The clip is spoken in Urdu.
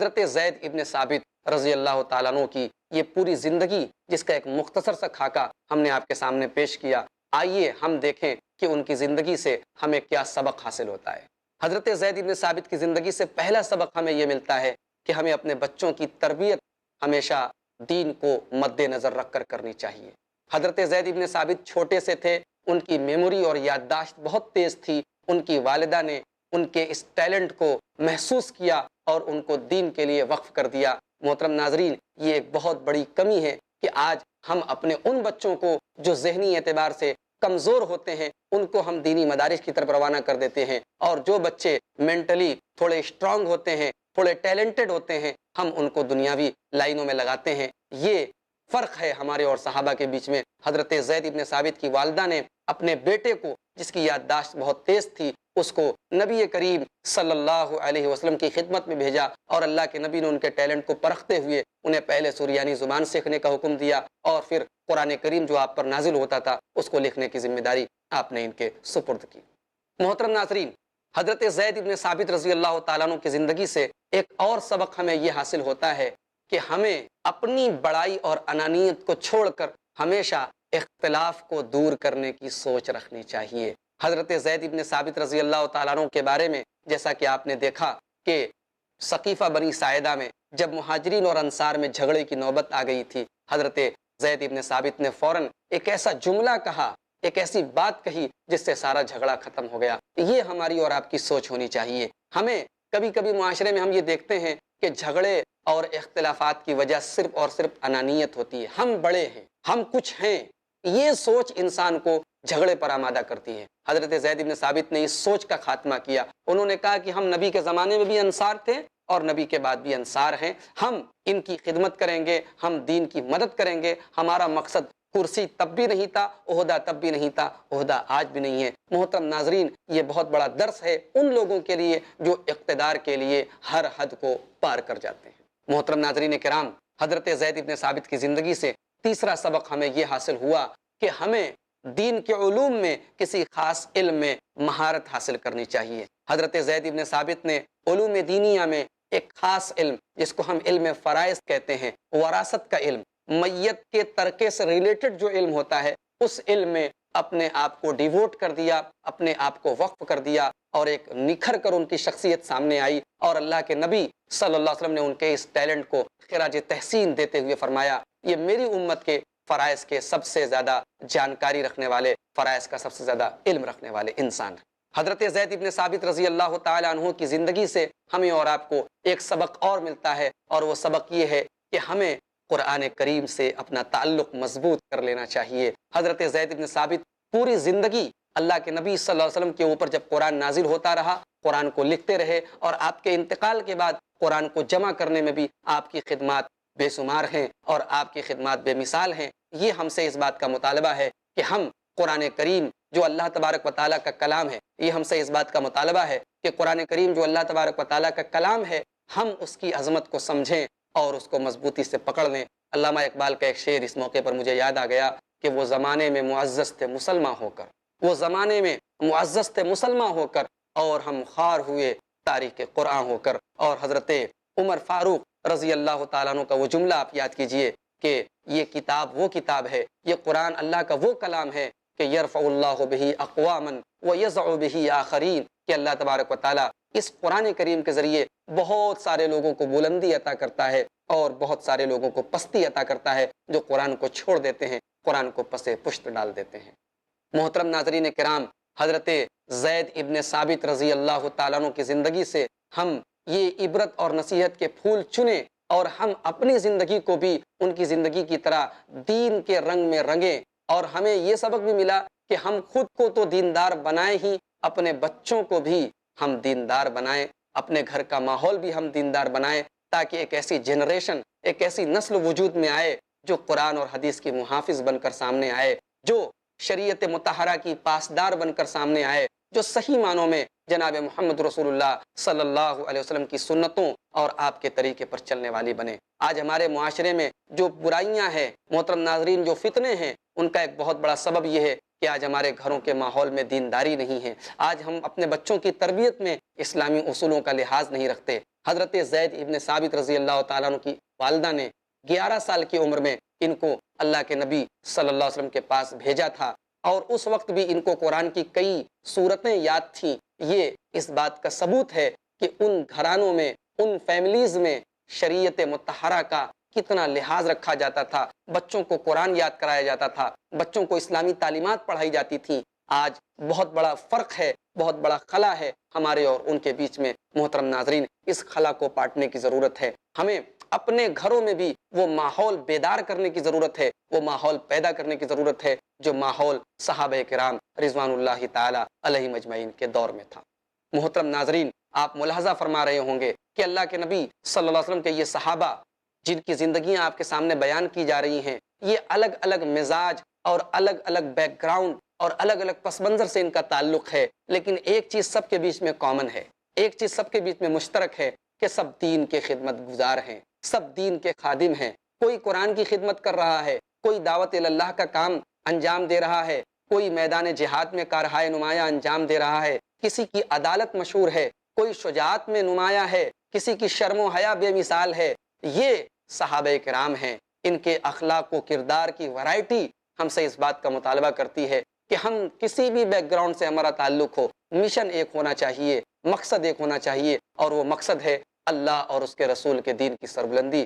حضرت زید ابن ثابت رضی اللہ تعالیٰ عنہ کی یہ پوری زندگی، جس کا ایک مختصر سا خاکہ ہم نے آپ کے سامنے پیش کیا، آئیے ہم دیکھیں کہ ان کی زندگی سے ہمیں کیا سبق حاصل ہوتا ہے۔ حضرت زید ابن ثابت کی زندگی سے پہلا سبق ہمیں یہ ملتا ہے کہ ہمیں اپنے بچوں کی تربیت ہمیشہ دین کو مد نظر رکھ کر کرنی چاہیے۔ حضرت زید ابن ثابت چھوٹے سے تھے، ان کی میموری اور یادداشت بہت تیز تھی۔ ان کی والدہ نے ان کے اس ٹیلنٹ کو محسوس کیا اور ان کو دین کے لیے وقف کر دیا۔ محترم ناظرین، یہ ایک بہت بڑی کمی ہے کہ آج ہم اپنے ان بچوں کو جو ذہنی اعتبار سے کمزور ہوتے ہیں ان کو ہم دینی مدارس کی طرف روانہ کر دیتے ہیں، اور جو بچے مینٹلی تھوڑے اسٹرانگ ہوتے ہیں، تھوڑے ٹیلنٹڈ ہوتے ہیں، ہم ان کو دنیاوی لائنوں میں لگاتے ہیں۔ یہ فرق ہے ہمارے اور صحابہ کے بیچ میں۔ حضرت زید ابن ثابت کی والدہ نے اپنے بیٹے کو، جس کی یادداشت بہت تیز تھی، اس کو نبی کریم صلی اللہ علیہ وسلم کی خدمت میں بھیجا، اور اللہ کے نبی نے ان کے ٹیلنٹ کو پرکھتے ہوئے انہیں پہلے سریانی زبان سیکھنے کا حکم دیا، اور پھر قرآن کریم جو آپ پر نازل ہوتا تھا اس کو لکھنے کی ذمہ داری آپ نے ان کے سپرد کی۔ محترم ناظرین، حضرت زید ابن ثابت رضی اللہ تعالیٰ عنہ کی زندگی سے ایک اور سبق ہمیں یہ حاصل ہوتا ہے کہ ہمیں اپنی بڑائی اور انانیت کو چھوڑ کر ہمیشہ اختلاف کو دور کرنے کی سوچ رکھنی چاہیے۔ حضرت زید ابن ثابت رضی اللہ تعالیٰ عنہ کے بارے میں جیسا کہ آپ نے دیکھا کہ ثقیفہ بنی ساعدہ میں جب مہاجرین اور انصار میں جھگڑے کی نوبت آ گئی تھی، حضرت زید ابن ثابت نے فوراً ایک ایسا جملہ کہا، ایک ایسی بات کہی جس سے سارا جھگڑا ختم ہو گیا۔ یہ ہماری اور آپ کی سوچ ہونی چاہیے۔ ہمیں کبھی کبھی معاشرے میں ہم یہ دیکھتے ہیں کہ جھگڑے اور اختلافات کی وجہ صرف اور صرف انانیت ہوتی ہے، ہم بڑے ہیں، ہم کچھ ہیں۔ یہ سوچ انسان کو جھگڑے پر آمادہ کرتی ہے۔ حضرت زید ابن ثابت نے اس سوچ کا خاتمہ کیا۔ انہوں نے کہا کہ ہم نبی کے زمانے میں بھی انصار تھے اور نبی کے بعد بھی انصار ہیں، ہم ان کی خدمت کریں گے، ہم دین کی مدد کریں گے۔ ہمارا مقصد کرسی تب بھی نہیں تھا، عہدہ تب بھی نہیں تھا، عہدہ آج بھی نہیں ہے۔ محترم ناظرین، یہ بہت بڑا درس ہے ان لوگوں کے لیے جو اقتدار کے لیے ہر حد کو پار کر جاتے ہیں۔ محترم ناظرین کرام، حضرت زید ابن ثابت کی زندگی سے تیسرا سبق ہمیں یہ حاصل ہوا کہ ہمیں دین کے علوم میں کسی خاص علم میں مہارت حاصل کرنی چاہیے۔ حضرت زید ابن ثابت نے علوم دینیہ میں ایک خاص علم، جس کو ہم علم فرائض کہتے ہیں، وراثت کا علم، میت کے ترکے سے ریلیٹڈ جو علم ہوتا ہے، اس علم میں اپنے آپ کو ڈیووٹ کر دیا، اپنے آپ کو وقف کر دیا، اور ایک نکھر کر ان کی شخصیت سامنے آئی، اور اللہ کے نبی صلی اللہ علیہ وسلم نے ان کے اس ٹیلنٹ کو خراج تحسین دیتے ہوئے فرمایا، یہ میری امت کے فرائض کے سب سے زیادہ جانکاری رکھنے والے، فرائض کا سب سے زیادہ علم رکھنے والے انسان ہیں۔ حضرت زید ابن ثابت رضی اللہ تعالیٰ عنہ کی زندگی سے ہمیں اور آپ کو ایک سبق اور ملتا ہے، اور وہ سبق یہ ہے کہ ہمیں قرآن کریم سے اپنا تعلق مضبوط کر لینا چاہیے۔ حضرت زید ابن ثابت پوری زندگی اللہ کے نبی صلی اللہ علیہ وسلم کے اوپر جب قرآن نازل ہوتا رہا، قرآن کو لکھتے رہے، اور آپ کے انتقال کے بعد قرآن کو جمع کرنے میں بھی آپ کی خدمات بے شمار ہیں اور آپ کی خدمات بے مثال ہیں۔ یہ ہم سے اس بات کا مطالبہ ہے کہ ہم قرآن کریم جو اللہ تبارک و تعالیٰ کا کلام ہے، یہ ہم سے اس بات کا مطالبہ ہے کہ قرآن کریم جو اللہ تبارک و تعالیٰ کا کلام ہے، ہم اس کی عظمت کو سمجھیں اور اس کو مضبوطی سے پکڑ لیں۔ علامہ اقبال کا ایک شعر اس موقع پر مجھے یاد آ گیا کہ وہ زمانے میں معزز تھے مسلمان ہو کر، وہ زمانے میں معزز تھے مسلمان ہو کر، اور ہم خوار ہوئے تاریخ قرآن ہو کر۔ اور حضرت عمر فاروق رضی اللہ تعالیٰ عنہ کا وہ جملہ آپ یاد کیجئے کہ یہ کتاب وہ کتاب ہے، یہ قرآن اللہ کا وہ کلام ہے کہ یرفع اللہ بہ اقواما ویضع بہ آخرین، کہ اللہ تبارک و تعالیٰ اس قرآن کریم کے ذریعے بہت سارے لوگوں کو بلندی عطا کرتا ہے اور بہت سارے لوگوں کو پستی عطا کرتا ہے جو قرآن کو چھوڑ دیتے ہیں، قرآن کو پس پشت ڈال دیتے ہیں۔ محترم ناظرین کرام، حضرت زید ابن ثابت رضی اللہ تعالیٰ عنہ کی زندگی سے ہم یہ عبرت اور نصیحت کے پھول چنیں، اور ہم اپنی زندگی کو بھی ان کی زندگی کی طرح دین کے رنگ میں رنگیں۔ اور ہمیں یہ سبق بھی ملا کہ ہم خود کو تو دیندار بنائیں ہی، اپنے بچوں کو بھی ہم دیندار بنائیں، اپنے گھر کا ماحول بھی ہم دیندار بنائیں، تاکہ ایک ایسی جنریشن، ایک ایسی نسل وجود میں آئے جو قرآن اور حدیث کی محافظ بن کر سامنے آئے، جو شریعت مطہرہ کی پاسدار بن کر سامنے آئے، جو صحیح معنوں میں جناب محمد رسول اللہ صلی اللہ علیہ وسلم کی سنتوں اور آپ کے طریقے پر چلنے والی بنے۔ آج ہمارے معاشرے میں جو برائیاں ہیں محترم ناظرین، جو فتنے ہیں، ان کا ایک بہت بڑا سبب یہ ہے کہ آج ہمارے گھروں کے ماحول میں دینداری نہیں ہے۔ آج ہم اپنے بچوں کی تربیت میں اسلامی اصولوں کا لحاظ نہیں رکھتے۔ حضرت زید ابن ثابت رضی اللہ تعالیٰ عنہ کی والدہ نے 11 سال کی عمر میں ان کو اللہ کے نبی صلی اللہ علیہ وسلم کے پاس بھیجا تھا، اور اس وقت بھی ان کو قرآن کی کئی صورتیں یاد تھیں۔ یہ اس بات کا ثبوت ہے کہ ان گھرانوں میں، ان فیملیز میں شریعت مطہرہ کا کتنا لحاظ رکھا جاتا تھا، بچوں کو قرآن یاد کرایا جاتا تھا، بچوں کو اسلامی تعلیمات پڑھائی جاتی تھی۔ آج بہت بڑا فرق ہے، بہت بڑا خلا ہے ہمارے اور ان کے بیچ میں۔ محترم ناظرین، اس خلا کو پاٹنے کی ضرورت ہے۔ ہمیں اپنے گھروں میں بھی وہ ماحول بیدار کرنے کی ضرورت ہے، وہ ماحول پیدا کرنے کی ضرورت ہے جو ماحول صحابہ کرام رضوان اللہ تعالی علیہم اجمعین کے دور میں تھا۔ محترم ناظرین، آپ ملاحظہ فرما رہے ہوں گے کہ اللہ کے نبی صلی اللہ علیہ وسلم کے یہ صحابہ جن کی زندگیاں آپ کے سامنے بیان کی جا رہی ہیں، یہ الگ الگ مزاج اور الگ الگ بیک گراؤنڈ اور الگ الگ پس منظر سے ان کا تعلق ہے، لیکن ایک چیز سب کے بیچ میں کامن ہے، ایک چیز سب کے بیچ میں مشترک ہے کہ سب دین کے خدمت گزار ہیں، سب دین کے خادم ہیں۔ کوئی قرآن کی خدمت کر رہا ہے، کوئی دعوت اللہ کا کام انجام دے رہا ہے، کوئی میدان جہاد میں کارہائے نمایاں انجام دے رہا ہے، کسی کی عدالت مشہور ہے، کوئی شجاعت میں نمایاں ہے، کسی کی شرم و حیا بے مثال ہے۔ یہ صحابہ کرام ہیں۔ ان کے اخلاق و کردار کی ورائٹی ہم سے اس بات کا مطالبہ کرتی ہے کہ ہم کسی بھی بیک گراؤنڈ سے ہمارا تعلق ہو، مشن ایک ہونا چاہیے، مقصد ایک ہونا چاہیے، اور وہ مقصد ہے اللہ اور اس کے رسول کے دین کی سربلندی